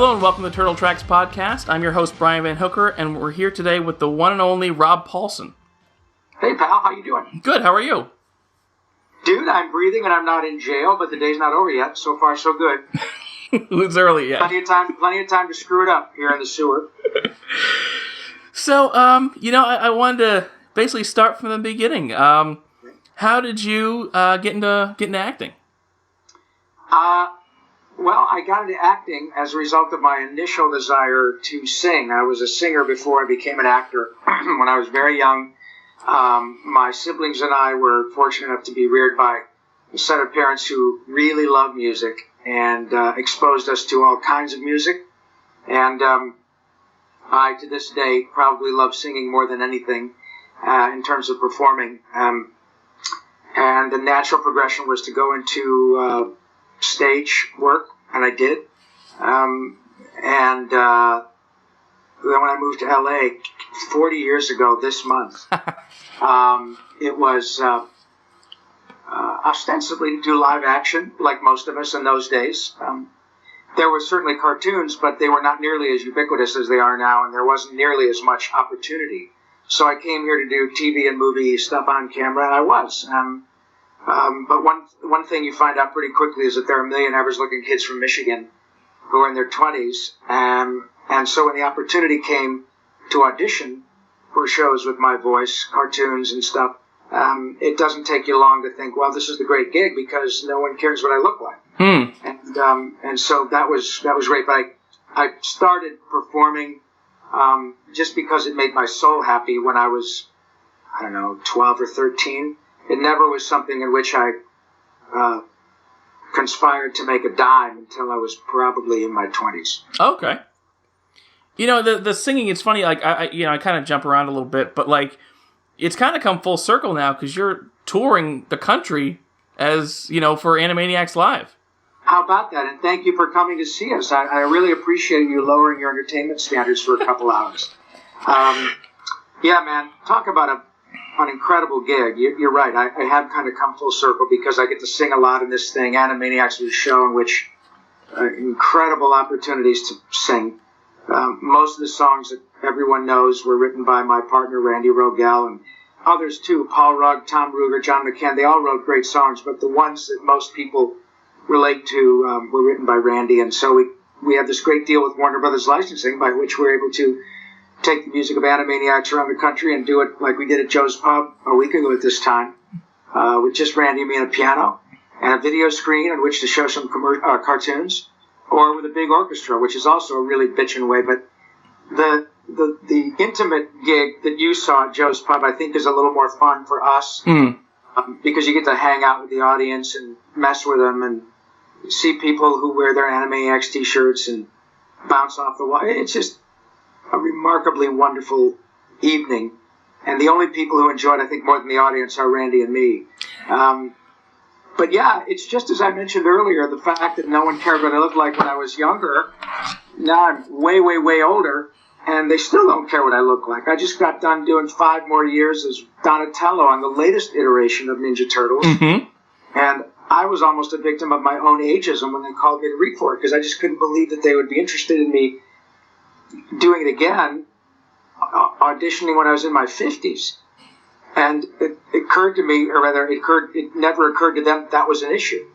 Hello and welcome to Turtle Tracks Podcast. I'm your host, Brian Van Hooker, and we're here today with the one and only Rob Paulsen. Hey, pal, how you doing? Good, how are you? Dude, I'm breathing and I'm not in jail, but the day's not over yet. So far, so good. It's early yet. Plenty of time to screw it up here in the sewer. So, I wanted to basically start from the beginning. How did you get into acting? Well, I got into acting as a result of my initial desire to sing. I was a singer before I became an actor. When I was very young, my siblings and I were fortunate enough to be reared by a set of parents who really loved music and exposed us to all kinds of music. And I, to this day, probably love singing more than anything in terms of performing. And the natural progression was to go into stage work, and I did. And then when I moved to LA 40 years ago this month, it was ostensibly to do live action, like most of us in those days. There were certainly cartoons, but they were not nearly as ubiquitous as they are now, and there wasn't nearly as much opportunity. So I came here to do TV and movie stuff on camera, and I was. But one thing you find out pretty quickly is that there are a million average-looking kids from Michigan who are in their 20s. And so when the opportunity came to audition for shows with my voice, cartoons and stuff, it doesn't take you long to think, well, this is the great gig because no one cares what I look like. And so that was great. But I started performing just because it made my soul happy when I was, 12 or 13. It never was something in which I conspired to make a dime until I was probably in my 20s. Okay. The singing, it's funny, like, I kind of jump around a little bit, but, like, it's kind of come full circle now because you're touring the country as, for Animaniacs Live. How about that? And thank you for coming to see us. I really appreciate you lowering your entertainment standards for a couple hours. Yeah, man, talk about an incredible gig. You're right. I have kind of come full circle because I get to sing a lot in this thing. Animaniacs was a show in which incredible opportunities to sing. Most of the songs that everyone knows were written by my partner, Randy Rogel, and others too. Paul Rugg, Tom Ruger, John McCann. They all wrote great songs, but the ones that most people relate to were written by Randy. And so we have this great deal with Warner Brothers Licensing by which we're able to take the music of Animaniacs around the country and do it like we did at Joe's Pub a week ago at this time, with just Randy and me and a piano and a video screen on which to show some cartoons, or with a big orchestra, which is also a really bitchin' way. But the intimate gig that you saw at Joe's Pub, I think, is a little more fun for us because you get to hang out with the audience and mess with them and see people who wear their Animaniacs t-shirts and bounce off the wall. It's just a remarkably wonderful evening, and the only people who enjoy it, I think, more than the audience are Randy and me. But yeah, it's just as I mentioned earlier, the fact that no one cared what I looked like when I was younger. Now I'm way, way, way older, and they still don't care what I look like. I just got done doing 5 more years as Donatello on the latest iteration of Ninja Turtles, and I was almost a victim of my own ageism when they called me to read for it, because I just couldn't believe that they would be interested in me doing it again, auditioning when I was in my 50s. And it occurred to me, or rather, it never occurred to them that was an issue.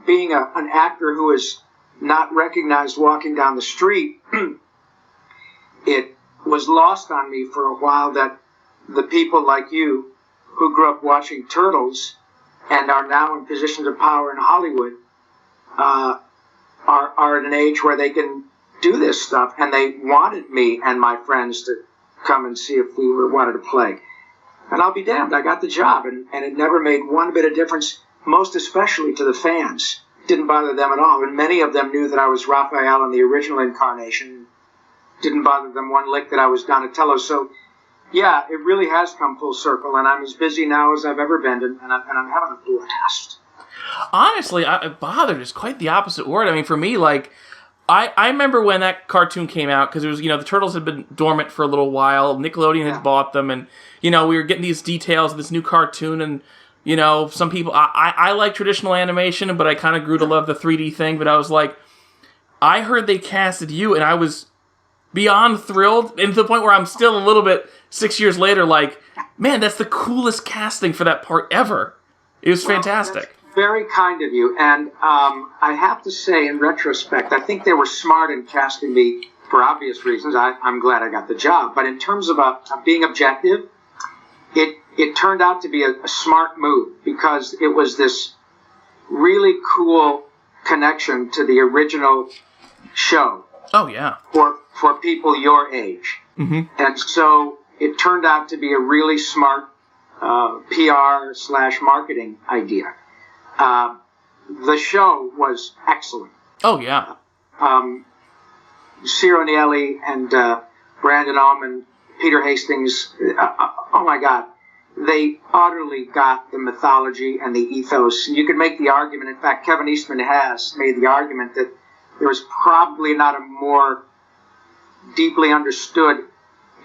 Being an actor who is not recognized walking down the street, it was lost on me for a while that the people like you who grew up watching Turtles and are now in positions of power in Hollywood are at an age where they can do this stuff, and they wanted me and my friends to come and see if we wanted to play. And I'll be damned, I got the job, and it never made one bit of difference, most especially to the fans. It didn't bother them at all, and many of them knew that I was Raphael in the original incarnation. Didn't bother them one lick that I was Donatello. So, yeah, it really has come full circle, and I'm as busy now as I've ever been, and I'm having a blast. Honestly, bothered is quite the opposite word. I mean, for me, like, I remember when that cartoon came out, because it was, the Turtles had been dormant for a little while. Nickelodeon had bought them, and, we were getting these details of this new cartoon, and, some people, I like traditional animation, but I kind of grew to love the 3D thing, but I was like, I heard they casted you, and I was beyond thrilled, and to the point where I'm still a little bit, 6 years later, like, man, that's the coolest casting for that part ever. It was fantastic. That's very kind of you, and I have to say, in retrospect, I think they were smart in casting me for obvious reasons. I'm glad I got the job, but in terms of being objective, it turned out to be a smart move, because it was this really cool connection to the original show. Oh, yeah. For people your age. Mm-hmm. And so it turned out to be a really smart PR/marketing idea. The show was excellent. Oh, yeah. Ciro Nieli and Brandon Allman, Peter Hastings, oh my God. They utterly got the mythology and the ethos. And you could make the argument, in fact, Kevin Eastman has made the argument that there was probably not a more deeply understood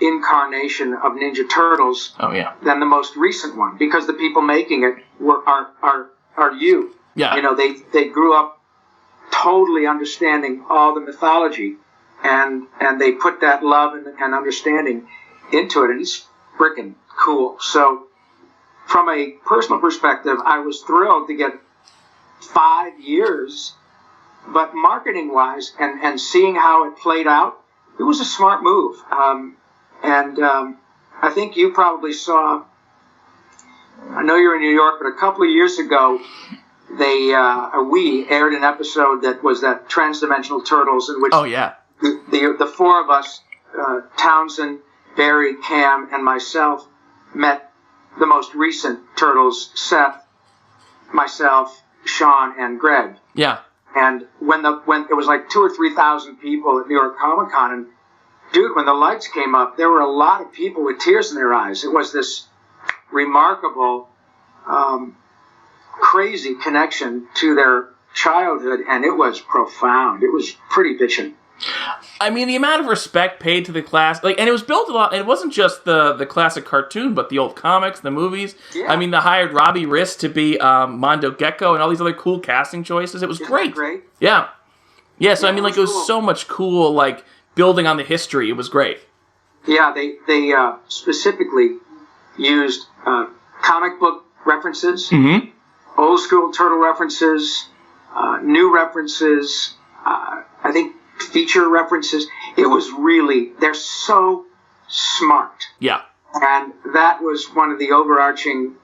incarnation of Ninja Turtles than the most recent one, because the people making it are you. Yeah. You know, they grew up totally understanding all the mythology, and they put that love and understanding into it, and it's freaking cool. So from a personal perspective, I was thrilled to get 5 years, but marketing wise and seeing how it played out, it was a smart move. I think you probably saw, I know you're in New York, but a couple of years ago, we aired an episode that was that Transdimensional Turtles, in which the four of us, Townsend, Barry, Cam, and myself, met the most recent Turtles, Seth, myself, Sean, and Greg. Yeah. And when it was like 2,000 or 3,000 people at New York Comic Con, and dude, when the lights came up, there were a lot of people with tears in their eyes. It was this remarkable, crazy connection to their childhood, and it was profound. It was pretty bitchin'. I mean, the amount of respect paid to the class, and it was built a lot. It wasn't just the classic cartoon, but the old comics, the movies. Yeah. I mean, they hired Robbie Rist to be Mondo Gecko and all these other cool casting choices. It was great. Great. Yeah. Yeah. So I mean, like, it was so much cool, like, building on the history. It was great. Yeah, they specifically used comic book references, old school Turtle references, new references. I think feature references. It was really, they're so smart. Yeah. And that was one of the overarching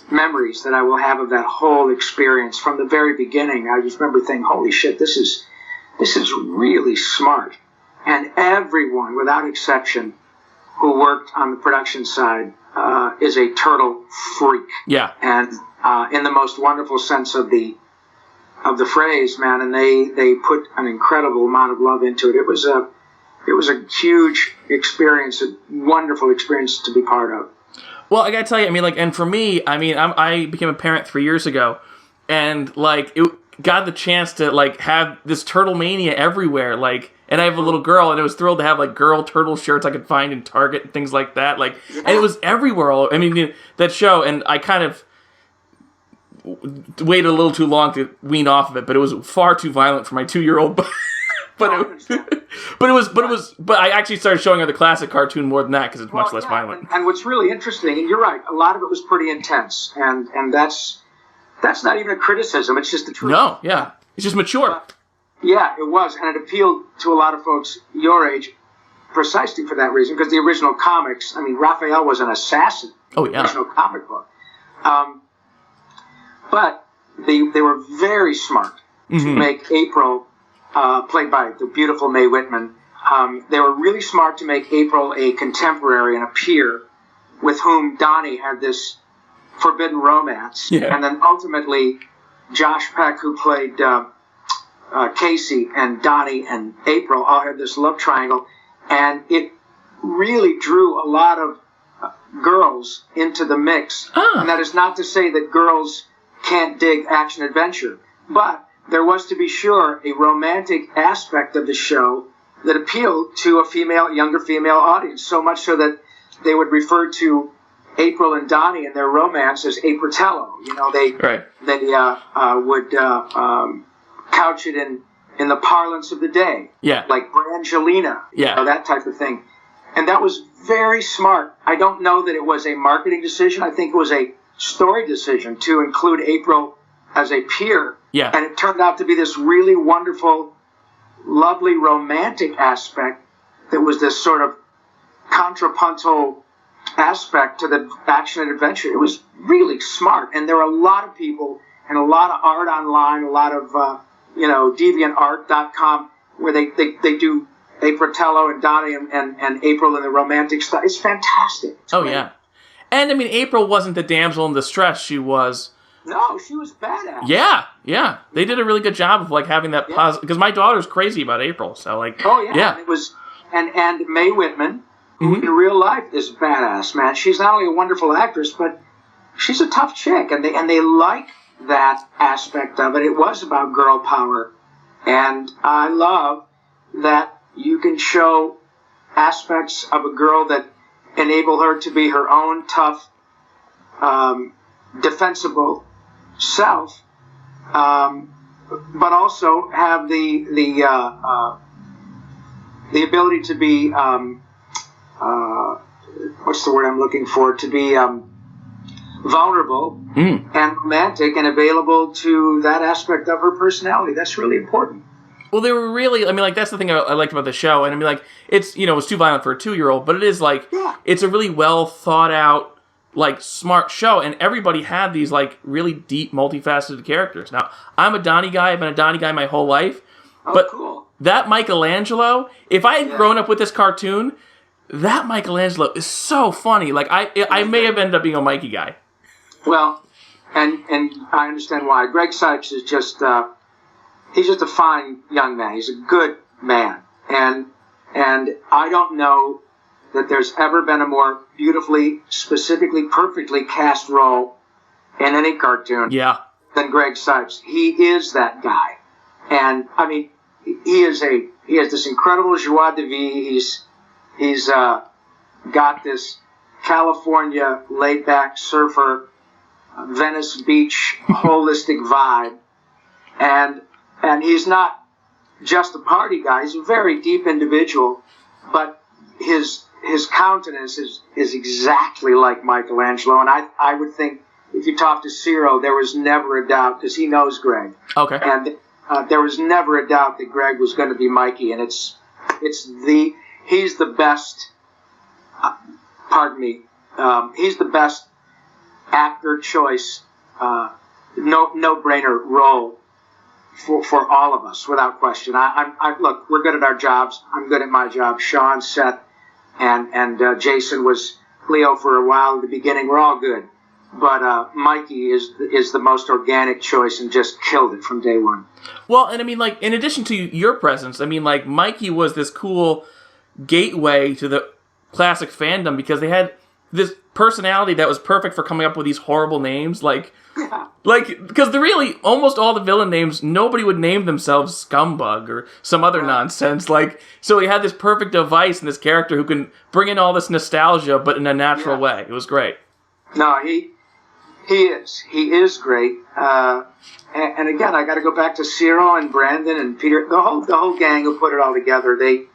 memories that I will have of that whole experience from the very beginning. I just remember thinking, holy shit, this is really smart. And everyone, without exception, who worked on the production side is a turtle freak. Yeah. And in the most wonderful sense of the phrase, man, and they put an incredible amount of love into it. It was a huge experience, a wonderful experience to be part of. Well, I gotta tell you, I mean, like, and for me, I mean, I became a parent 3 years ago, and like, it got the chance to like have this turtle mania everywhere, like, and I have a little girl, and I was thrilled to have like girl turtle shirts I could find in Target and things like that, like, and it was everywhere. I mean, that show, and I kind of waited a little too long to wean off of it, but it was far too violent for my 2-year-old. But I actually started showing her the classic cartoon more than that, because it's much less violent. And what's really interesting, and you're right, a lot of it was pretty intense, and that's not even a criticism. It's just the truth. No, yeah, it's just mature. Yeah, it was, and it appealed to a lot of folks your age, precisely for that reason, because the original comics. I mean, Raphael was an assassin. Oh yeah. The original comic book. But they were very smart to make April, played by the beautiful Mae Whitman. They were really smart to make April a contemporary and a peer with whom Donnie had this forbidden romance. Yeah. And then ultimately, Josh Peck, who played Casey, and Donnie and April all had this love triangle. And it really drew a lot of girls into the mix. And that is not to say that girls can't dig action adventure, but there was, to be sure, a romantic aspect of the show that appealed to a younger female audience, so much so that they would refer to April and Donnie and their romance as Apritello. You know, they would couch it in the parlance of the day. Yeah. Like Brangelina. Yeah. You know, that type of thing. And that was very smart. I don't know that it was a marketing decision. I think it was a story decision to include April as a peer. Yeah. And it turned out to be this really wonderful, lovely, romantic aspect that was this sort of contrapuntal aspect to the action and adventure. It was really smart. And there are a lot of people and a lot of art online, a lot of, DeviantArt.com, where they do Apritello and Donnie and April and the romantic stuff. It's fantastic. It's great. Yeah. And, I mean, April wasn't the damsel in distress. She was... No, she was badass. Yeah. They did a really good job of, like, having that positive... Because my daughter's crazy about April, so, like... Oh, yeah. And it was... And Mae Whitman, who in real life is badass, man. She's not only a wonderful actress, but she's a tough chick. And they like that aspect of it. It was about girl power. And I love that you can show aspects of a girl that enable her to be her own tough, defensible self, but also have the ability to be what's the word I'm looking for? To be vulnerable and romantic and available to that aspect of her personality. That's really important. Well, they were really, I mean, like, that's the thing I liked about the show. And I mean, like, it's, it's too violent for a 2-year-old, but it is, like, it's a really well thought out, like, smart show. And everybody had these, like, really deep, multifaceted characters. Now, I'm a Donnie guy. I've been a Donnie guy my whole life. But cool. That Michelangelo, if I had grown up with this cartoon, that Michelangelo is so funny. Like, I may have ended up being a Mikey guy. Well, and I understand why. Greg Sykes is just... he's just a fine young man. He's a good man. And I don't know that there's ever been a more beautifully, specifically, perfectly cast role in any cartoon than Greg Sykes. He is that guy. And, I mean, he has this incredible joie de vivre. He's got this California laid-back surfer, Venice Beach holistic vibe. And he's not just a party guy. He's a very deep individual, but his countenance is exactly like Michelangelo. And I would think if you talk to Ciro, there was never a doubt, because he knows Greg. Okay. And there was never a doubt that Greg was going to be Mikey. And he's the best, he's the best actor choice, no-brainer role for all of us, without question. Look, we're good at our jobs. I'm good at my job. Sean, Seth, and Jason was Leo for a while at the beginning. We're all good. But Mikey is the most organic choice and just killed it from day one. Well, and I mean, like, in addition to your presence, I mean, like, Mikey was this cool gateway to the classic fandom because they had this personality that was perfect for coming up with these horrible names, like, because almost all the villain names, nobody would name themselves Scumbug or some other nonsense. Like, so he had this perfect device and this character who can bring in all this nostalgia, but in a natural way. It was great. No, he is great. And again, I got to go back to Ciro and Brandon and Peter, the whole gang who put it all together. They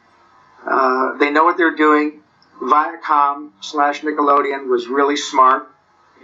know what they're doing. Viacom/Nickelodeon was really smart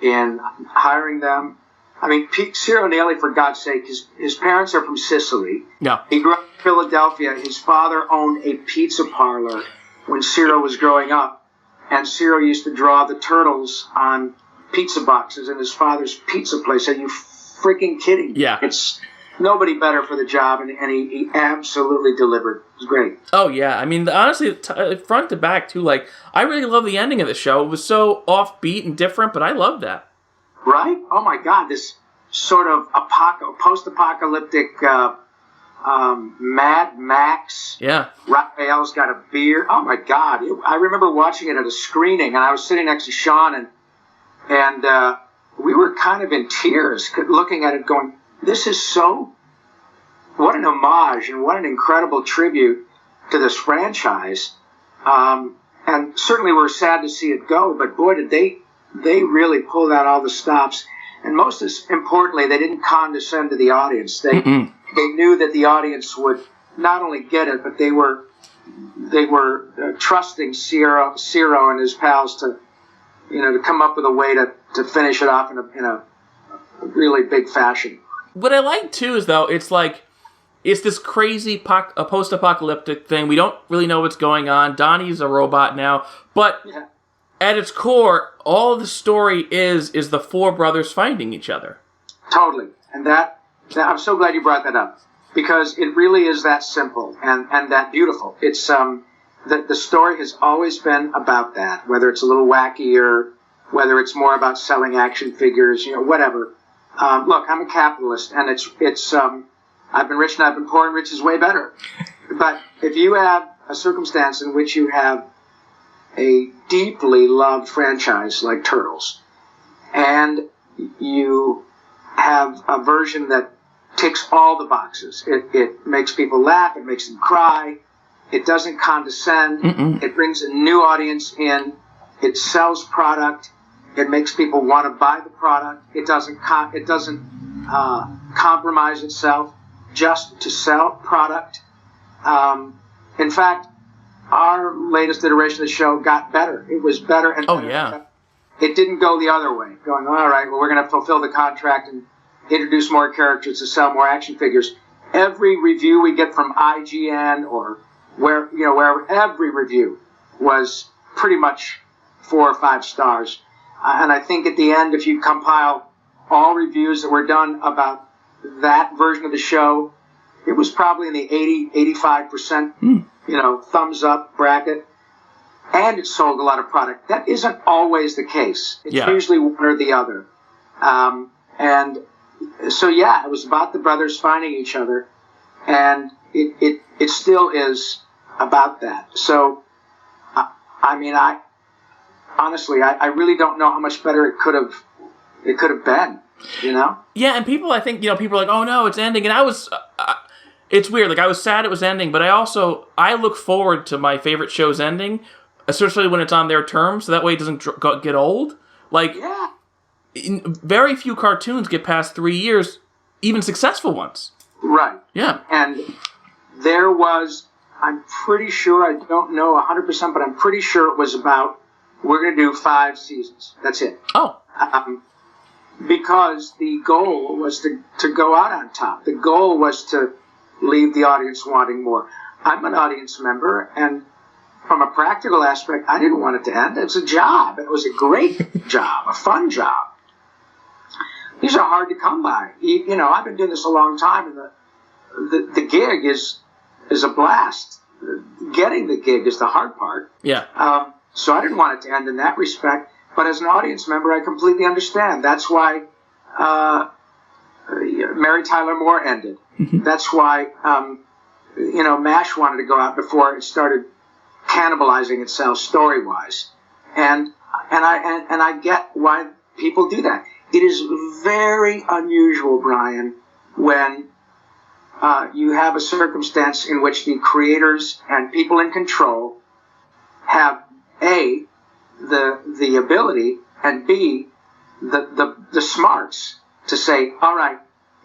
in hiring them. I mean, Ciro Neely, for God's sake, his parents are from Sicily. Yeah. He grew up in Philadelphia. His father owned a pizza parlor when Ciro was growing up. And Ciro used to draw the turtles on pizza boxes in his father's pizza place. Are you freaking kidding me? Yeah. It's nobody better for the job, and he absolutely delivered. It was great. Oh, yeah. I mean, honestly, front to back, too, like, I really love the ending of the show. It was so offbeat and different, but I loved that. Right? Oh, my God. This sort of post-apocalyptic Mad Max. Yeah. Raphael's got a beard. Oh, my God. I remember watching it at a screening, and I was sitting next to Sean, and we were kind of in tears looking at it going, this is what an homage and what an incredible tribute to this franchise. And certainly we're sad to see it go, but boy, did they really pulled out all the stops. And most importantly, they didn't condescend to the audience. They they knew that the audience would not only get it, but they were trusting Ciro and his pals to come up with a way to finish it off in a really big fashion. What I like too is though it's this crazy post-apocalyptic thing. We don't really know what's going on. Donnie's a robot now, but at its core, all the story is the four brothers finding each other. Totally, and that I'm so glad you brought that up, because it really is that simple and that beautiful. It's the story has always been about that, whether it's a little wacky or whether it's more about selling action figures, whatever. Look, I'm a capitalist, and it's I've been rich and I've been poor, and rich is way better. But if you have a circumstance in which you have a deeply loved franchise like Turtles, and you have a version that ticks all the boxes. It makes people laugh. It makes them cry. It doesn't condescend. Mm-mm. It brings a new audience in. It sells product. It makes people want to buy the product. It doesn't compromise itself just to sell product. In fact, our latest iteration of the show got better. It was better and better. Oh, yeah. It didn't go the other way, going, all right, well, we're going to fulfill the contract and introduce more characters to sell more action figures. Every review we get from IGN or wherever, every review was pretty much 4 or 5 stars. And I think at the end, if you compile all reviews that were done about that version of the show, it was probably in the 80-85% thumbs up bracket. And it sold a lot of product. That isn't always the case. It's usually one or the other. And so, it was about the brothers finding each other. And it still is about that. So, I honestly, I really don't know how much better it could have been, Yeah, and people, I think, people are like, oh no, it's ending. And I was, it's weird. Like, I was sad it was ending, but I look forward to my favorite shows ending, especially when it's on their terms, so that way it doesn't get old. Like, very few cartoons get past 3 years, even successful ones. Right. Yeah. And there was, I'm pretty sure, I don't know 100%, but I'm pretty sure it was about, we're going to do 5 seasons. That's it. Oh. Because the goal was to go out on top. The goal was to leave the audience wanting more. I'm an audience member, and from a practical aspect, I didn't want it to end. It's a job. It was a great job, a fun job. These are hard to come by. I've been doing this a long time, and the gig is a blast. Getting the gig is the hard part. Yeah. So I didn't want it to end in that respect. But as an audience member, I completely understand. That's why Mary Tyler Moore ended. Mm-hmm. That's why MASH wanted to go out before it started cannibalizing itself story-wise. And I get why people do that. It is very unusual, Brian, when you have a circumstance in which the creators and people in control have A, the ability, and B, the smarts to say, all right,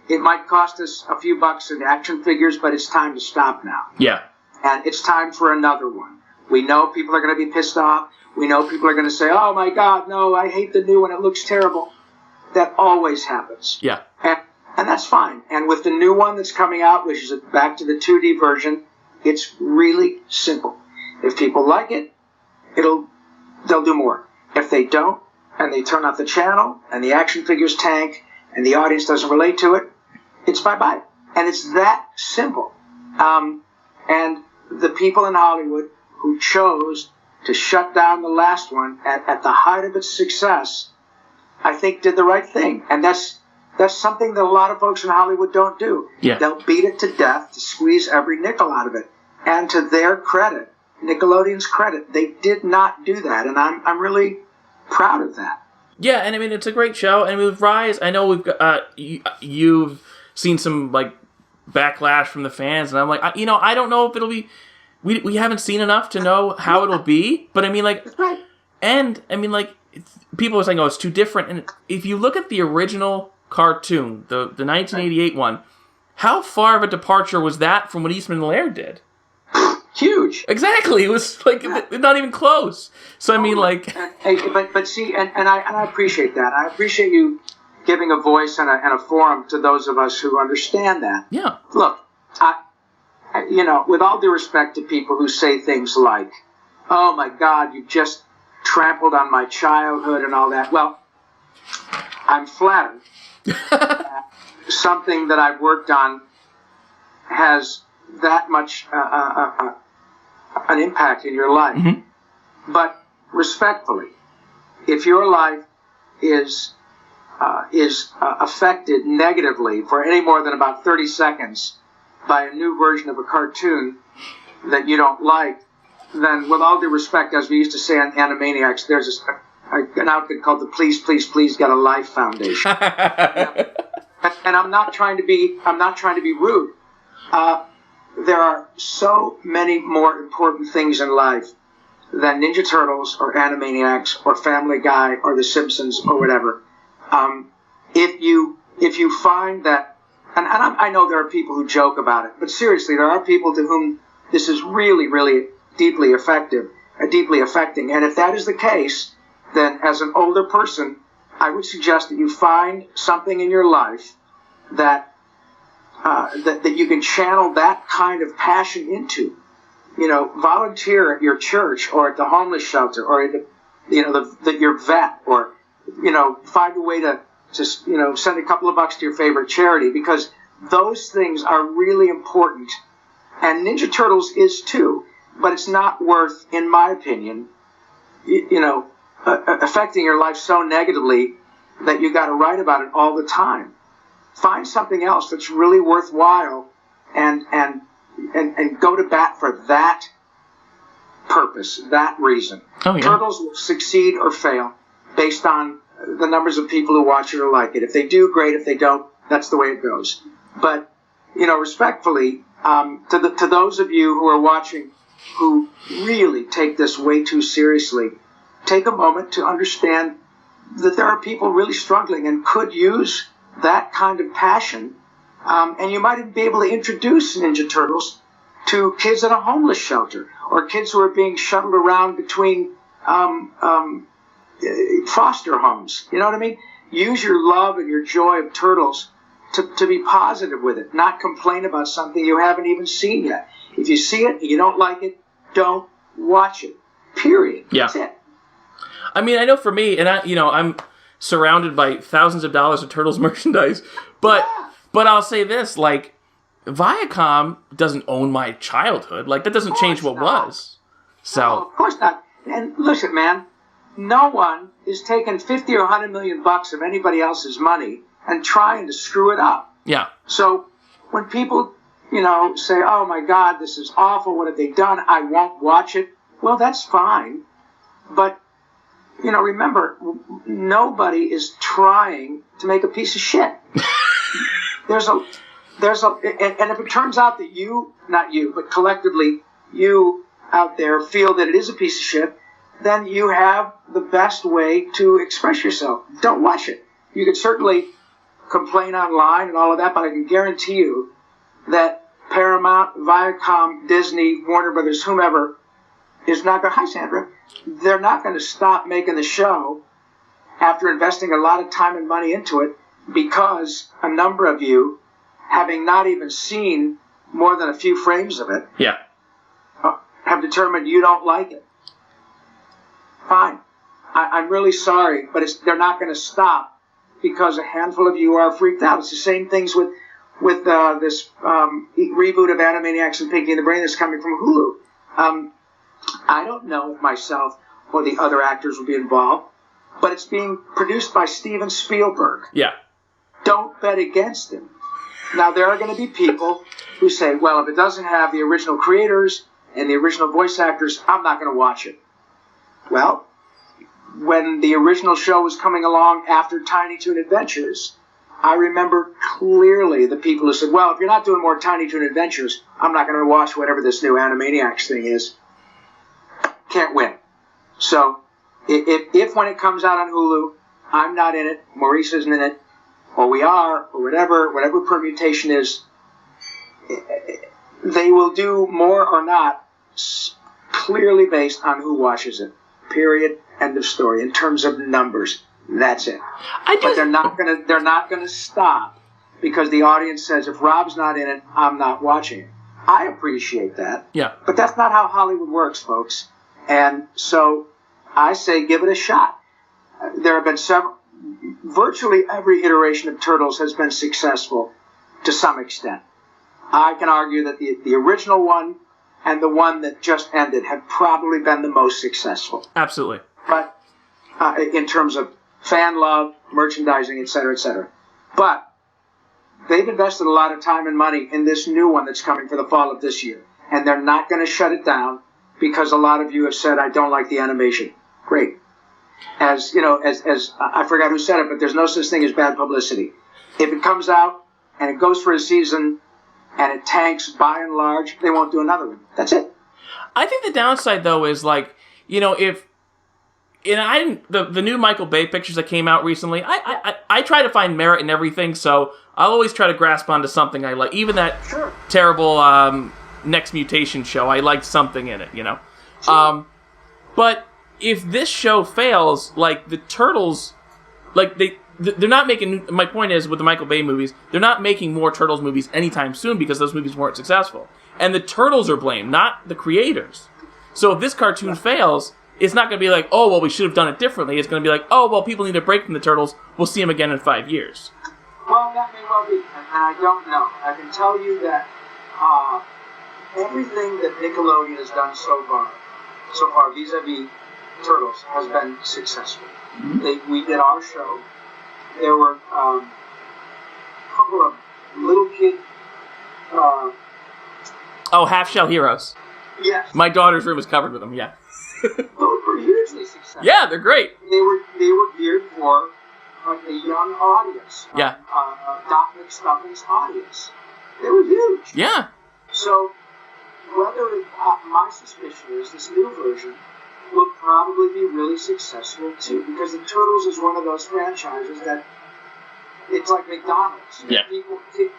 it might cost us a few bucks in action figures, but it's time to stop now. Yeah. And it's time for another one. We know people are going to be pissed off. We know people are going to say, oh my God, no, I hate the new one. It looks terrible. That always happens. Yeah. And that's fine. And with the new one that's coming out, which is back to the 2D version, it's really simple. If people like it, they'll do more. If they don't, and they turn off the channel, and the action figures tank, and the audience doesn't relate to it, it's bye-bye. And it's that simple. And the people in Hollywood who chose to shut down the last one at the height of its success, I think did the right thing. And that's something that a lot of folks in Hollywood don't do. Yeah. They'll beat it to death to squeeze every nickel out of it. And to their credit, Nickelodeon's credit, they did not do that. And I'm really proud of that. Yeah, and I mean, it's a great show. And with Rise, I know we've got, you've seen some, backlash from the fans. And I'm like, I don't know if it'll be... We haven't seen enough to know how it'll be. But I mean, Right. And I mean, people are saying, oh, it's too different. And if you look at the original cartoon, the 1988 one, how far of a departure was that from what Eastman and Laird did? Huge. Exactly. It was like not even close. So I mean, like, but see, and I appreciate that. I appreciate you giving a voice and a forum to those of us who understand that. Yeah. Look, with all due respect to people who say things like, "Oh my God, you just trampled on my childhood" and all that. Well, I'm flattered. Something that I've worked on has that much an impact in your life. Mm-hmm. But respectfully, if your life is affected negatively for any more than about 30 seconds by a new version of a cartoon that you don't like, then with all due respect, as we used to say on Animaniacs, there's an outfit called the Please, Please, Please Get a Life Foundation. And I'm not trying to be rude. There are so many more important things in life than Ninja Turtles or Animaniacs or Family Guy or The Simpsons or whatever. If you find that, and I know there are people who joke about it, but seriously, there are people to whom this is really, really deeply affecting. And if that is the case, then as an older person, I would suggest that you find something in your life that you can channel that kind of passion into. Volunteer at your church or at the homeless shelter or at your vet, or find a way to send a couple of bucks to your favorite charity, because those things are really important. And Ninja Turtles is too, but it's not worth, in my opinion, affecting your life so negatively that you got to write about it all the time. Find something else that's really worthwhile and go to bat for that purpose, that reason. Oh, yeah. Turtles will succeed or fail based on the numbers of people who watch it or like it. If they do, great. If they don't, that's the way it goes. But, respectfully, to those of you who are watching who really take this way too seriously, take a moment to understand that there are people really struggling and could use that kind of passion. And you might even be able to introduce Ninja Turtles to kids at a homeless shelter or kids who are being shuttled around between foster homes. You know what I mean? Use your love and your joy of Turtles to be positive with it, not complain about something you haven't even seen yet. If you see it and you don't like it, don't watch it. Period. Yeah. That's it. I mean, I know for me, and I'm surrounded by thousands of dollars of Turtles merchandise, but I'll say this, like, Viacom doesn't own my childhood. Like, that doesn't change what was. So, no, of course not. And listen, man, no one is taking 50 or 100 million bucks of anybody else's money and trying to screw it up. Yeah. So when people, say, "Oh my God, this is awful. What have they done? I won't watch it." Well, that's fine. But, remember, nobody is trying to make a piece of shit. And if it turns out that not you, but collectively, you out there feel that it is a piece of shit, then you have the best way to express yourself. Don't watch it. You can certainly complain online and all of that, but I can guarantee you that Paramount, Viacom, Disney, Warner Brothers, whomever, is not going to, hi Sandra, they're not going to stop making the show after investing a lot of time and money into it because a number of you, having not even seen more than a few frames of it, yeah, have determined you don't like it. Fine. I'm really sorry, but they're not going to stop because a handful of you are freaked out. It's the same things with this reboot of Animaniacs and Pinky and the Brain that's coming from Hulu. I don't know if myself or the other actors will be involved, but it's being produced by Steven Spielberg. Yeah. Don't bet against him. Now, there are going to be people who say, well, if it doesn't have the original creators and the original voice actors, I'm not going to watch it. Well, when the original show was coming along after Tiny Toon Adventures, I remember clearly the people who said, well, if you're not doing more Tiny Toon Adventures, I'm not going to watch whatever this new Animaniacs thing is. Can't win. So, if when it comes out on Hulu, I'm not in it, Maurice isn't in it, or we are, or whatever permutation is, they will do more or not clearly based on who watches it. Period. End of story. In terms of numbers, that's it. But they're not gonna stop because the audience says, if Rob's not in it, I'm not watching it. I appreciate that. Yeah. But that's not how Hollywood works, folks. And so I say give it a shot. There have been virtually every iteration of Turtles has been successful to some extent. I can argue that the original one and the one that just ended have probably been the most successful. Absolutely. But in terms of fan love, merchandising, et cetera, et cetera. But they've invested a lot of time and money in this new one that's coming for the fall of this year. And they're not going to shut it down because a lot of you have said, I don't like the animation. Great. As you know, as I forgot who said it, but there's no such thing as bad publicity. If it comes out and it goes for a season and it tanks by and large, they won't do another one. That's it. I think the downside, though, is like, you know, the new Michael Bay pictures that came out recently, I try to find merit in everything, so I'll always try to grasp onto something I like. Even that terrible Next Mutation show, I liked something in it, you know. Sure. But if this show fails, like the Turtles, like they're not making. My point is with the Michael Bay movies, they're not making more Turtles movies anytime soon because those movies weren't successful, and the Turtles are blamed, not the creators. So if this cartoon fails, it's not going to be like, oh well, we should have done it differently. It's going to be like, oh well, people need a break from the Turtles. We'll see them again in 5 years. Well, that may well be, and I don't know. I can tell you that everything that Nickelodeon has done so far vis-a-vis Turtles has been successful. Mm-hmm. We did our show. There were a couple of little kid. Half-Shell Heroes. Yes. My daughter's room is covered with them. Yeah. Those were hugely successful. Yeah, they're great. They were geared for a young audience. Yeah. Doc McStuffins audience. They were huge. Yeah. So whether my suspicion is this new version will probably be really successful too, because the Turtles is one of those franchises that it's like McDonald's. Yeah.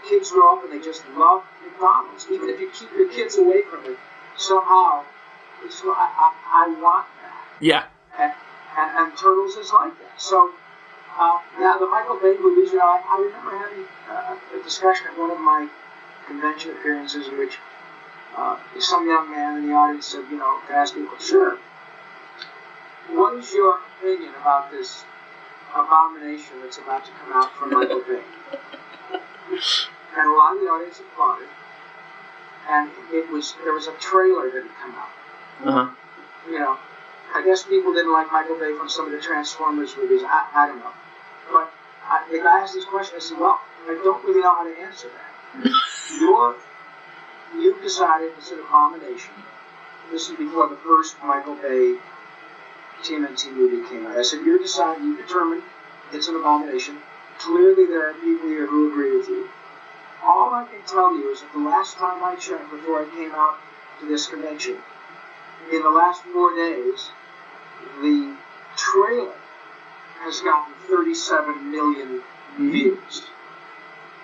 Kids grow up and they just love McDonald's. Even if you keep your kids away from it, somehow I want that. Yeah. And Turtles is like that. So now the Michael Bay movies, you know, I remember having a discussion at one of my convention appearances in which some young man in the audience said, you know, to ask people, sure, what is your opinion about this abomination that's about to come out from Michael Bay? And a lot of the audience applauded. And there was a trailer that had come out. Uh-huh. You know, I guess people didn't like Michael Bay from some of the Transformers movies. I don't know. But the guy asked this question. I said, well, I don't really know how to answer that. You've decided it's an abomination. This is before the first Michael Bay TMNT movie came out. I said, you determined it's an abomination. Clearly there are people here who agree with you. All I can tell you is that the last time I checked before I came out to this convention, in the last 4 days, the trailer has gotten 37 million views.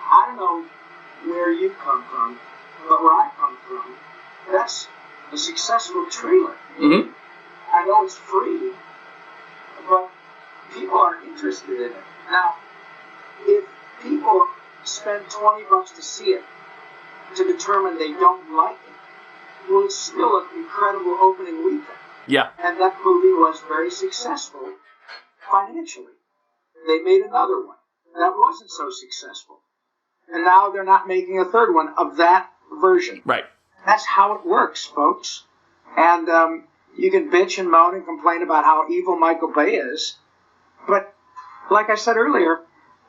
I don't know where you come from, but where I come from, that's a successful trailer. Mm-hmm. I know it's free, but people are interested in it. Now, if people spend $20 to see it to determine they don't like it, well, it's still an incredible opening weekend. Yeah. And that movie was very successful financially. They made another one that wasn't so successful. And now they're not making a third one of that version. Right. That's how it works, folks. And you can bitch and moan and complain about how evil Michael Bay is. But like I said earlier,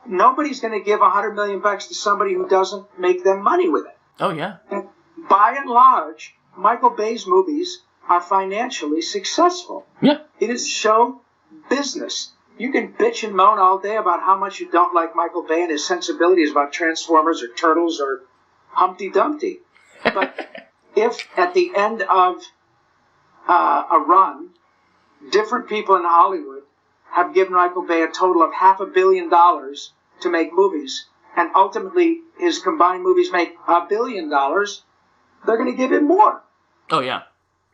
nobody's going to give $100 million to somebody who doesn't make them money with it. Oh, yeah. And by and large, Michael Bay's movies are financially successful. Yeah. It is show business. You can bitch and moan all day about how much you don't like Michael Bay and his sensibilities about Transformers or Turtles or Humpty Dumpty. But if at the end of a run, different people in Hollywood have given Michael Bay a total of $500 million to make movies, and ultimately his combined movies make $1 billion, they're going to give him more. Oh, yeah.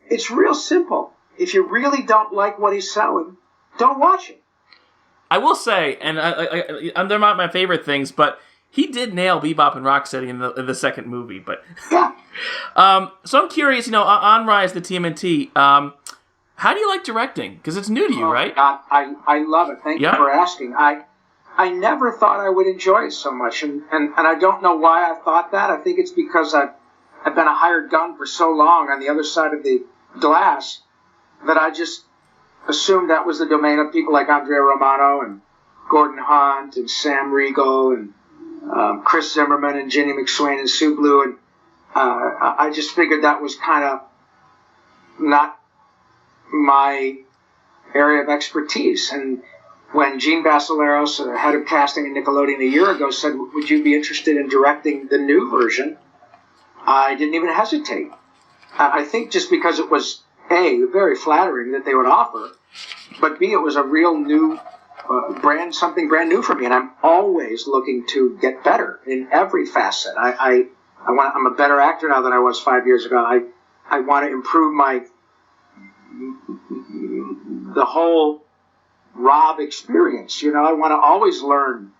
It's real simple. If you really don't like what he's selling, don't watch it. I will say, and they're not my favorite things, but he did nail Bebop and Rocksteady in the second movie. But yeah. So I'm curious, on Rise to TMNT, how do you like directing? Because it's new to you, right? God, I love it. Thank you for asking. I never thought I would enjoy it so much, and I don't know why I thought that. I think it's because I've been a hired gun for so long on the other side of the glass that I just assumed that was the domain of people like Andrea Romano and Gordon Hunt and Sam Riegel and Chris Zimmerman and Jenny McSwain and Sue Blue, and I just figured that was kind of not my area of expertise. And when Gene Basileros, head of casting at Nickelodeon a year ago, said, would you be interested in directing the new version, I didn't even hesitate. I think just because it was, A, very flattering that they would offer, but B, it was a real new something brand new for me, and I'm always looking to get better in every facet. I'm a better actor now than I was 5 years ago. I want to improve the whole Rob experience. I want to always learn.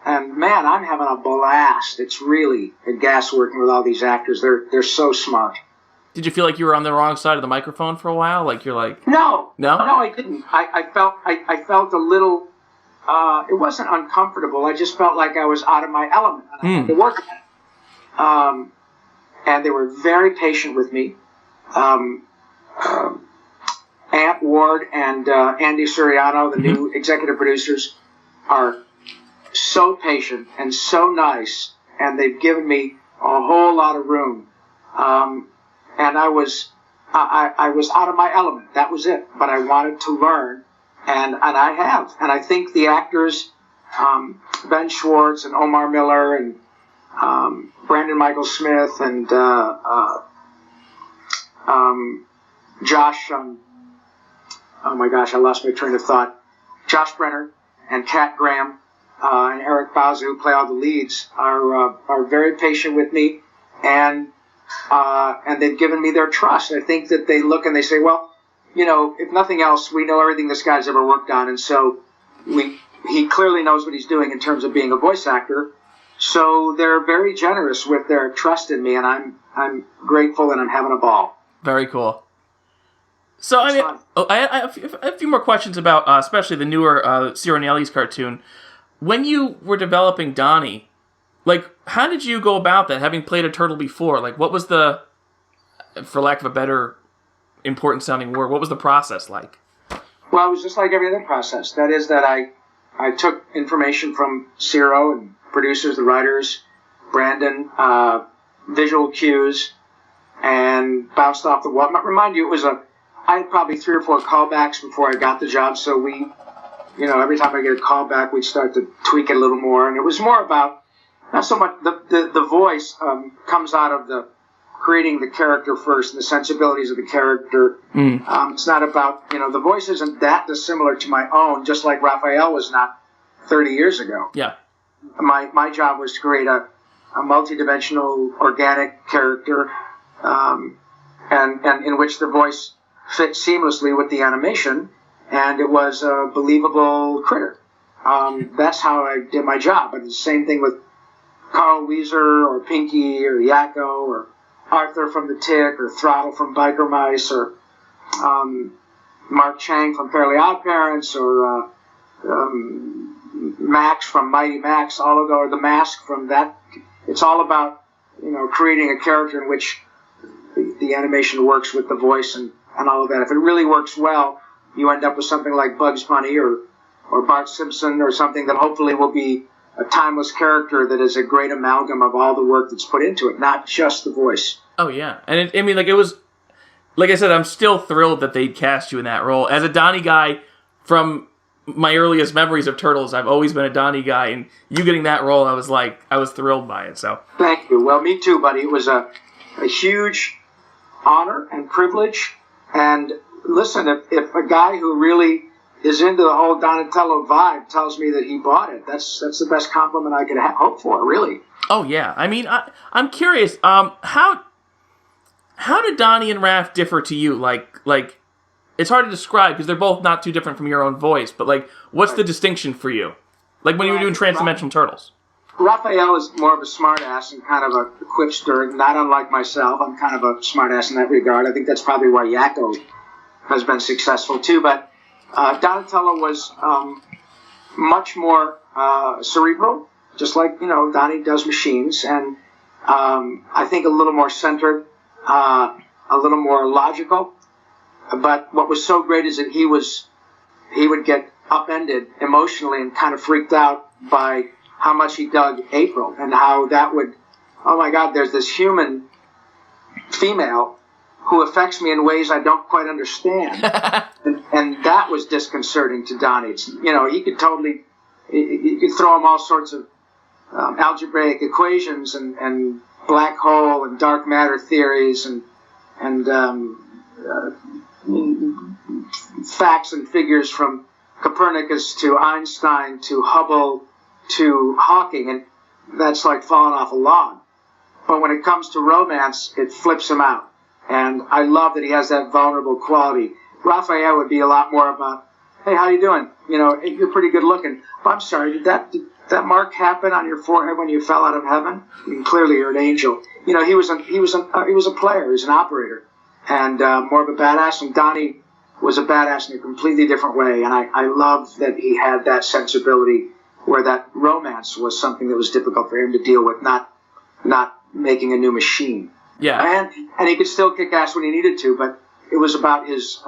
And man, I'm having a blast. It's really a gas working with all these actors. They're so smart. Did you feel like you were on the wrong side of the microphone for a while? Like you're like No, I didn't. I felt a little. It wasn't uncomfortable. I just felt like I was out of my element. And I had to work at it. And they were very patient with me. Ant Ward and Andy Suriano, the new executive producers, are so patient and so nice, and they've given me a whole lot of room. And I was out of my element. That was it. But I wanted to learn, and I have. And I think the actors, Ben Schwartz and Omar Miller and Brandon Michael Smith and Josh. Oh my gosh, I lost my train of thought. Josh Brenner and Kat Graham and Eric Bauza, who play all the leads, are very patient with me, and they've given me their trust. I think that they look and they say, well, if nothing else, we know everything this guy's ever worked on, and so he clearly knows what he's doing in terms of being a voice actor. So they're very generous with their trust in me, and I'm grateful, and I'm having a ball. Very cool. So I have a few more questions about, especially the newer Ciro Nelli's cartoon. When you were developing Donnie, like, how did you go about that? Having played a turtle before, like, what was the, for lack of a better, important sounding word, what was the process like? Well, it was just like every other process. That is that I took information from Ciro and producers, the writers, Brandon, visual cues, and bounced off the wall. Remind you, I had probably 3 or 4 callbacks before I got the job, so we, every time I get a callback, we'd start to tweak it a little more, and it was more about, not so much, the voice comes out of the creating the character first, and the sensibilities of the character. It's not about, the voice isn't that dissimilar to my own, just like Raphael was not 30 years ago. Yeah. My job was to create a multidimensional, organic character, and in which the voice fit seamlessly with the animation, and it was a believable critter. That's how I did my job. But the same thing with Carl Wieser or Pinky or Yakko or Arthur from The Tick or Throttle from Biker Mice or Mark Chang from Fairly Odd Parents or Max from Mighty Max, or the Mask from that. It's all about creating a character in which the animation works with the voice and all of that. If it really works well, you end up with something like Bugs Bunny or Bart Simpson or something that hopefully will be a timeless character that is a great amalgam of all the work that's put into it, not just the voice. Oh, yeah. And it was, like I said, I'm still thrilled that they'd cast you in that role. As a Donnie guy, from my earliest memories of Turtles, I've always been a Donnie guy, and you getting that role, I was thrilled by it. So thank you. Well, me too, buddy. It was a huge honor and privilege. And listen, if a guy who really is into the whole Donatello vibe tells me that he bought it. That's the best compliment I could hope for, really. Oh yeah, I mean, I'm curious. How did Donnie and Raph differ to you? Like, it's hard to describe because they're both not too different from your own voice. But like, what's the distinction for you? Like when you were doing Transdimensional Turtles. Raphael is more of a smartass and kind of a quipster, not unlike myself. I'm kind of a smartass in that regard. I think that's probably why Yakko has been successful too. But Donatello was much more cerebral, just like, Donnie does machines, and I think a little more centered, a little more logical. But what was so great is that he would get upended emotionally and kind of freaked out by how much he dug April and how that would, oh my God, there's this human female who affects me in ways I don't quite understand. and that was disconcerting to Donnie. He could totally, you could throw him all sorts of algebraic equations and black hole and dark matter theories and facts and figures from Copernicus to Einstein to Hubble to Hawking, and that's like falling off a log. But when it comes to romance, it flips him out. And I love that he has that vulnerable quality. Raphael would be a lot more about, hey, how you doing? You're pretty good looking. I'm sorry, did that mark happen on your forehead when you fell out of heaven? I mean, clearly you're an angel. He was a player, he was an operator, and more of a badass. And Donnie was a badass in a completely different way. And I love that he had that sensibility where that romance was something that was difficult for him to deal with, not making a new machine. Yeah. And he could still kick ass when he needed to, but it was about his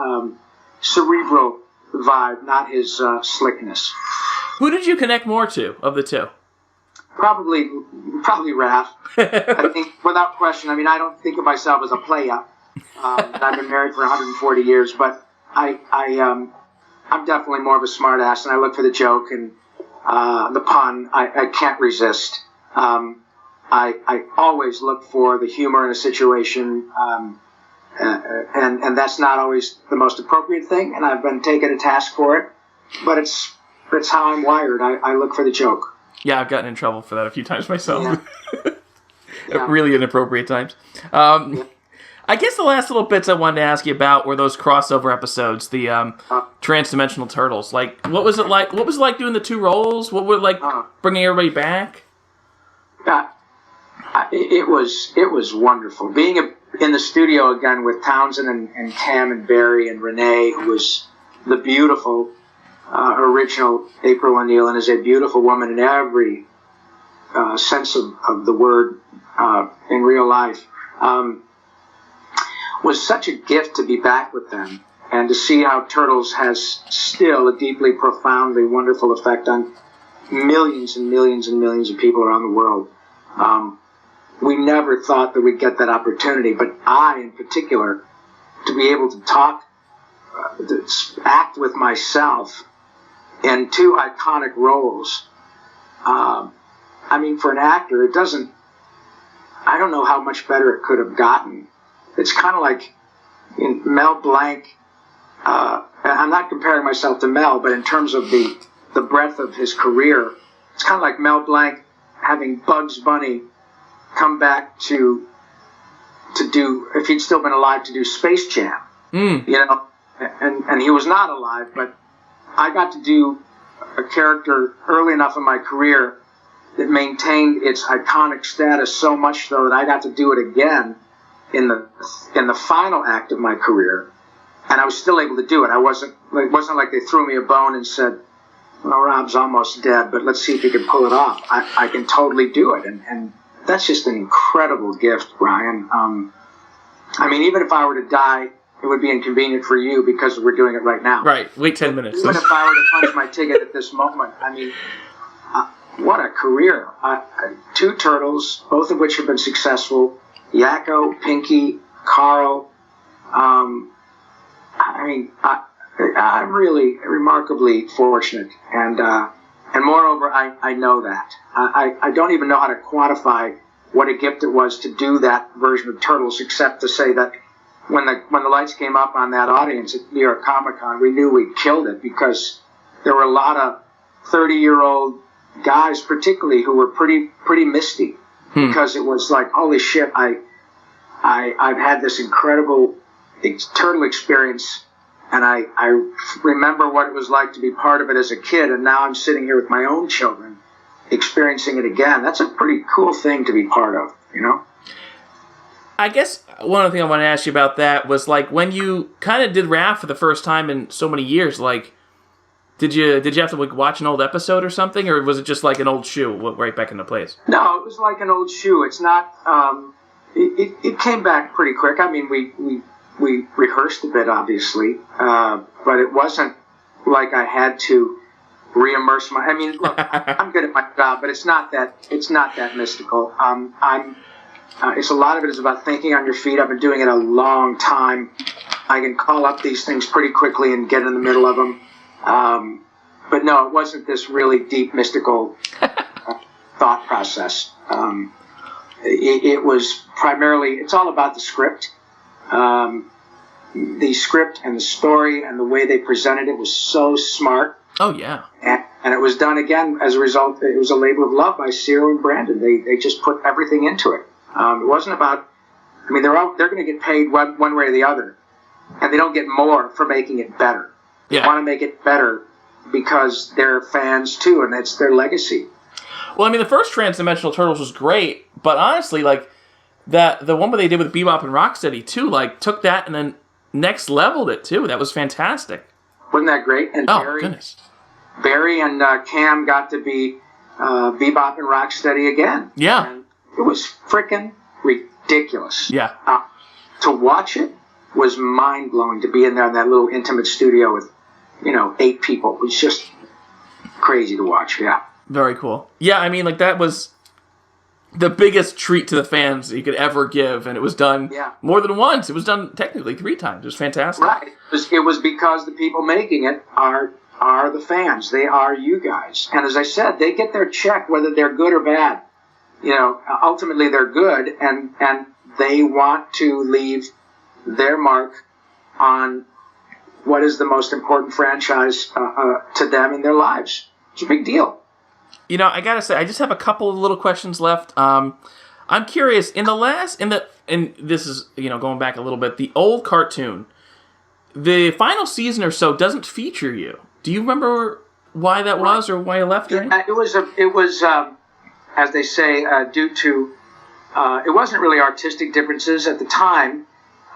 cerebral vibe, not his slickness. Who did you connect more to of the two? Probably Raph. I think, without question. I mean, I don't think of myself as a playa. I've been married for 140 years, but I'm definitely more of a smartass, and I look for the joke and the pun. I can't resist. I always look for the humor in a situation, and that's not always the most appropriate thing, and I've been taken to task for it, but it's how I'm wired. I look for the joke. Yeah, I've gotten in trouble for that a few times myself. Yeah. Really inappropriate times. Yeah. I guess the last little bits I wanted to ask you about were those crossover episodes, the Transdimensional Turtles. Like, what was it like? What was it like doing the two roles? What were like bringing everybody back? It was wonderful being in the studio again with Townsend and Cam and Barry and Renee, who was the beautiful original April O'Neil and is a beautiful woman in every sense of the word in real life. Was such a gift to be back with them and to see how Turtles has still a deeply, profoundly wonderful effect on millions and millions and millions of people around the world. We never thought that we'd get that opportunity, but I, in particular, to be able to talk, to act with myself in two iconic roles. I mean, for an actor, I don't know how much better it could have gotten. It's kind of like Mel Blanc, and I'm not comparing myself to Mel, but in terms of the breadth of his career, it's kind of like Mel Blanc having Bugs Bunny come back to do, if he'd still been alive, to do Space Jam. And he was not alive, but I got to do a character early enough in my career that maintained its iconic status so much so that I got to do it again in the final act of my career, and I was still able to do it. It wasn't like they threw me a bone and said, well, Rob's almost dead, but let's see if you can pull it off. I can totally do it, and that's just an incredible gift, Brian. I mean, even if I were to die, it would be inconvenient for you because we're doing it right now. Right, wait 10 minutes. Even if I were to punch my ticket at this moment, I mean, what a career. Two Turtles, both of which have been successful. Yakko, Pinky, Carl. I'm really remarkably fortunate, and moreover, I know that. I don't even know how to quantify what a gift it was to do that version of Turtles, except to say that when the lights came up on that audience at New York Comic Con, we knew we'd killed it because there were a lot of 30-year-old guys, particularly, who were pretty misty because it was like, holy shit, I've had this incredible turtle experience, and I remember what it was like to be part of it as a kid, and now I'm sitting here with my own children experiencing it again. That's a pretty cool thing to be part of, you know? I guess one other thing I want to ask you about that was, like, when you kind of did Raph for the first time in so many years, like, did you have to, like, watch an old episode or something, or was it just like an old shoe right back into place? No, it was like an old shoe. It's not. It came back pretty quick. I mean, we rehearsed a bit, obviously, but it wasn't like I had to re-immerse my. I mean, look, I'm good at my job, but it's not that mystical. It's a lot of it is about thinking on your feet. I've been doing it a long time. I can call up these things pretty quickly and get in the middle of them. But no, it wasn't this really deep mystical thought process. It was primarily, it's all about the script. The script and the story and the way they presented it was so smart. Oh, yeah. And it was done, again, as a result, it was a labor of love by Ciro and Brandon. They just put everything into it. It wasn't about, I mean, they're going to get paid one way or the other. And they don't get more for making it better. They want to make it better because they're fans, too, and it's their legacy. Well, I mean, the first Trans-Dimensional Turtles was great, but honestly, like, the one where they did with Bebop and Rocksteady, too, like, took that and then next leveled it, too. That was fantastic. Wasn't that great? And Barry and Cam got to be Bebop and Rocksteady again. Yeah. And it was freaking ridiculous. Yeah. To watch it was mind-blowing, to be in there in that little intimate studio with, 8 people. It was just crazy to watch, yeah. Very cool. Yeah, I mean, like, that was the biggest treat to the fans you could ever give, and it was done more than once. It was done technically 3 times. It was fantastic. Right. It was because the people making it are the fans. They are you guys. And as I said, they get their check whether they're good or bad. Ultimately they're good, and they want to leave their mark on what is the most important franchise to them in their lives. It's a big deal. I gotta say, I just have a couple of little questions left. I'm curious, and this is, going back a little bit, the old cartoon, the final season or so doesn't feature you. Do you remember why that was, or why you left? It was, as they say, due to, it wasn't really artistic differences at the time.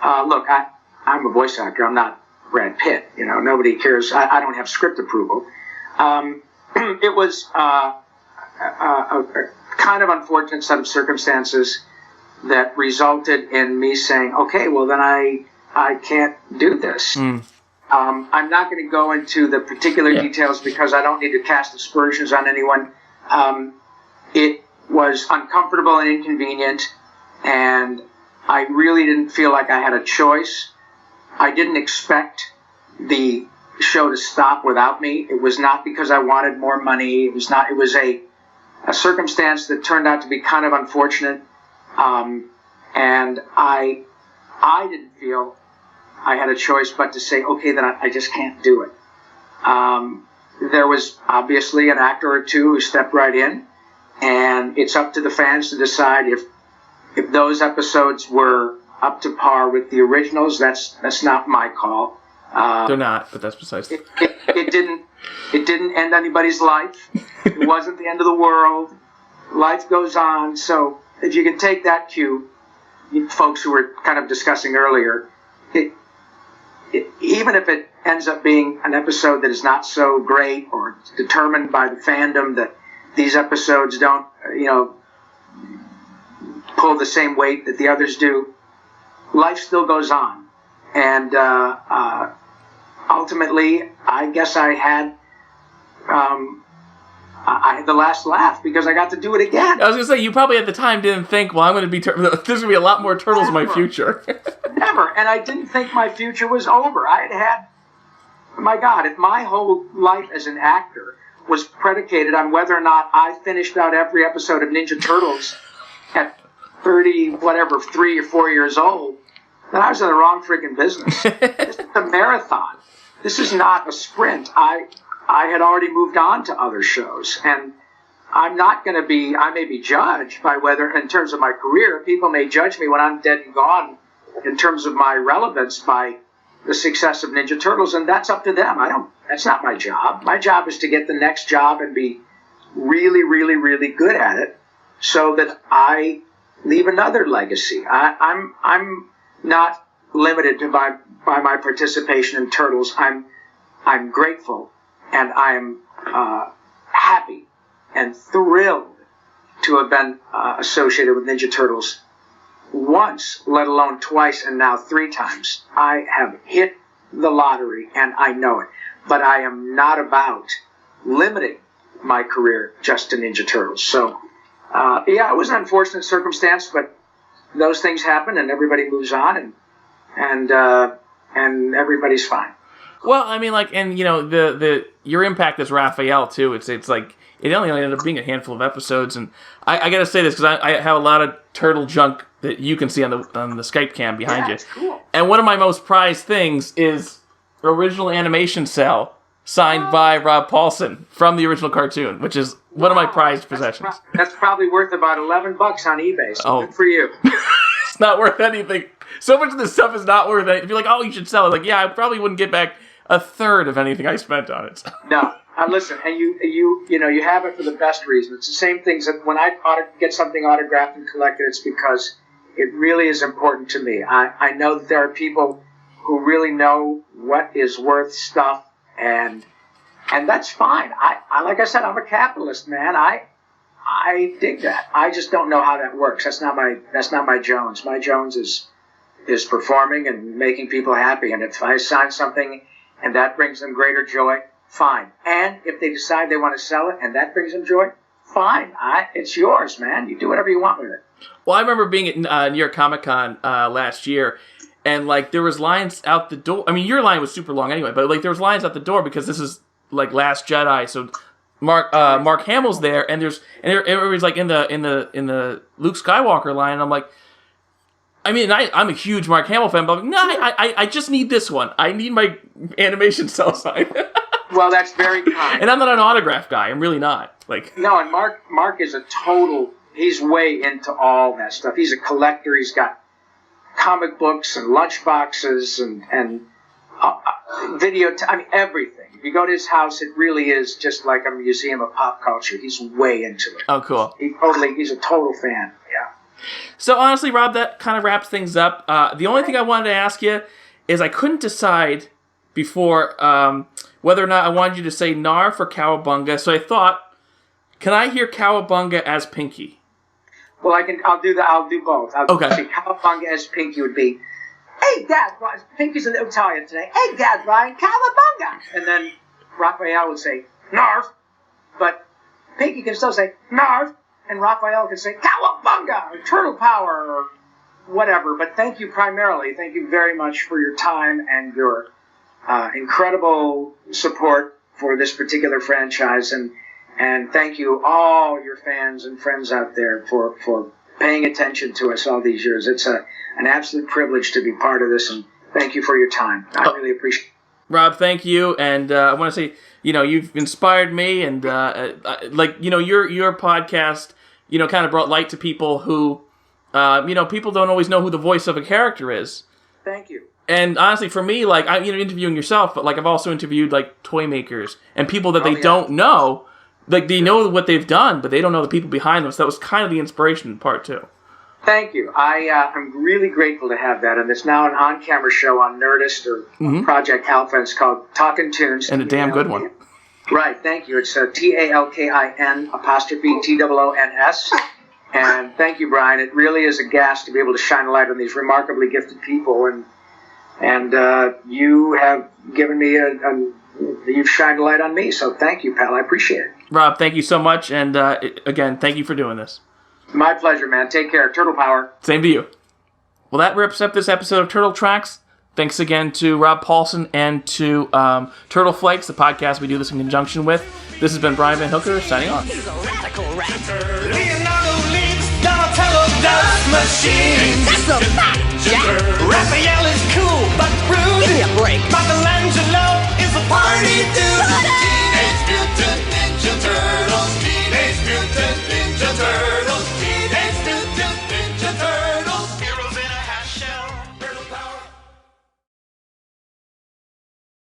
Look, I'm a voice actor. I'm not Brad Pitt. Nobody cares. I don't have script approval. It was a kind of unfortunate set of circumstances that resulted in me saying, okay, well, then I can't do this. I'm not going to go into the particular details because I don't need to cast aspersions on anyone. It was uncomfortable and inconvenient, and I really didn't feel like I had a choice. I didn't expect the show to stop without me. It was not because I wanted more money. It was not. It was a circumstance that turned out to be kind of unfortunate, and I didn't feel I had a choice but to say, okay, then I just can't do it. There was obviously an actor or two who stepped right in, and it's up to the fans to decide if those episodes were up to par with the originals. That's not my call. They're not, but that's precisely. It didn't end anybody's life. It wasn't the end of the world. Life goes on. So if you can take that cue, you folks who were kind of discussing earlier, even if it ends up being an episode that is not so great or determined by the fandom that these episodes don't, pull the same weight that the others do, life still goes on. And ultimately, I guess I had the last laugh because I got to do it again. I was going to say, you probably at the time didn't think, well, I'm going to be there's going to be a lot more turtles in my future. Never. And I didn't think my future was over. My God, if my whole life as an actor was predicated on whether or not I finished out every episode of Ninja Turtles at 3 or 4 years old, then I was in the wrong freaking business. This is a marathon. This is not a sprint. I had already moved on to other shows, and I'm not going to be, I may be judged by whether, in terms of my career, people may judge me when I'm dead and gone in terms of my relevance by the success of Ninja Turtles, and that's up to them. That's not my job. My job is to get the next job and be really, really, really good at it so that I leave another legacy. I'm not limited by my participation in Turtles. I'm grateful, and I'm happy and thrilled to have been associated with Ninja Turtles once, let alone twice, and now 3 times. I have hit the lottery, and I know it. But I am not about limiting my career just to Ninja Turtles. So, it was an unfortunate circumstance, but those things happen, and everybody moves on, and everybody's fine. Well, I mean, like, and you know, your impact as Raphael too. It's like it only ended up being a handful of episodes, and I got to say this because I have a lot of turtle junk that you can see on the Skype cam behind you. That's cool. And one of my most prized things is original animation cell signed by Rob Paulsen from the original cartoon, which is one of my prized possessions. That's probably worth about $11 on eBay. So good for you. It's not worth anything. So much of this stuff is not worth anything. If you're like, oh, you should sell it. Like, yeah, I probably wouldn't get back a third of anything I spent on it. No. Listen, and you have it for the best reason. It's the same things that when I get something autographed and collected, it's because it really is important to me. I know that there are people who really know what is worth stuff, and that's fine. I like I said, I'm a capitalist, man. I dig that. I just don't know how that works. That's not my Jones. My Jones is performing and making people happy. And if I sign something and that brings them greater joy, fine. And if they decide they want to sell it and that brings them joy, fine. It's yours, man. You do whatever you want with it. Well, I remember being at New York Comic Con last year, and like there was lines out the door. I mean, your line was super long anyway, but like there was lines out the door because this is like Last Jedi, so Mark Hamill's there, and everybody's like in the Luke Skywalker line, and I'm like, I mean, I'm a huge Mark Hamill fan, but I'm like, no, I just need this one. I need my animation cell sign. Well, that's very kind. And I'm not an autograph guy. I'm really not. Like no, and Mark is a total. He's way into all that stuff. He's a collector. He's got comic books and lunch boxes and video. I mean, everything. If you go to his house, it really is just like a museum of pop culture. He's way into it. Oh, cool. He's a total fan. Yeah. So honestly, Rob, that kind of wraps things up. The only thing I wanted to ask you is I couldn't decide before whether or not I wanted you to say Narf or Cowabunga. So I thought, can I hear Cowabunga as Pinky? Well, I'll do both. Okay. See, Cowabunga as Pinky would be, hey, Dad, Pinky's in Italian today. Hey, Dad, Ryan, Cowabunga. And then Raphael would say, Narf. But Pinky can still say, Narf. And Raphael can say, Cowabunga, or Turtle Power, or whatever. But thank you primarily. Thank you very much for your time and your incredible support for this particular franchise. And thank you, all your fans and friends out there, for paying attention to us all these years. It's an absolute privilege to be part of this, and thank you for your time. I really appreciate it. Rob, thank you, and I want to say, you've inspired me, and your podcast, kind of brought light to people who, people don't always know who the voice of a character is. Thank you. And honestly, for me, like, interviewing yourself, but like I've also interviewed like toy makers and people that they don't know. Like, they know what they've done, but they don't know the people behind them. So that was kind of the inspiration part, too. Thank you. I'm really grateful to have that. And it's now an on-camera show on Nerdist or Project Alpha. It's called Talkin' Tunes. And a damn good one. Right. Thank you. It's TALKIN 'TOONS. And thank you, Brian. It really is a gas to be able to shine a light on these remarkably gifted people. And you have given me you've shined a light on me, so thank you, pal. I appreciate it. Rob, thank you so much, and again, thank you for doing this. My pleasure, man. Take care. Turtle Power. Same to you. Well, that wraps up this episode of Turtle Tracks. Thanks again to Rob Paulsen and to Turtle Flakes, the podcast we do this in conjunction with. This has been Brian Van Hooker, signing off. He's a radical rapper. Leonardo leads Donatello Dust Machine. That's a fact. Raphael is cool but rude. Give me a break. Michelangelo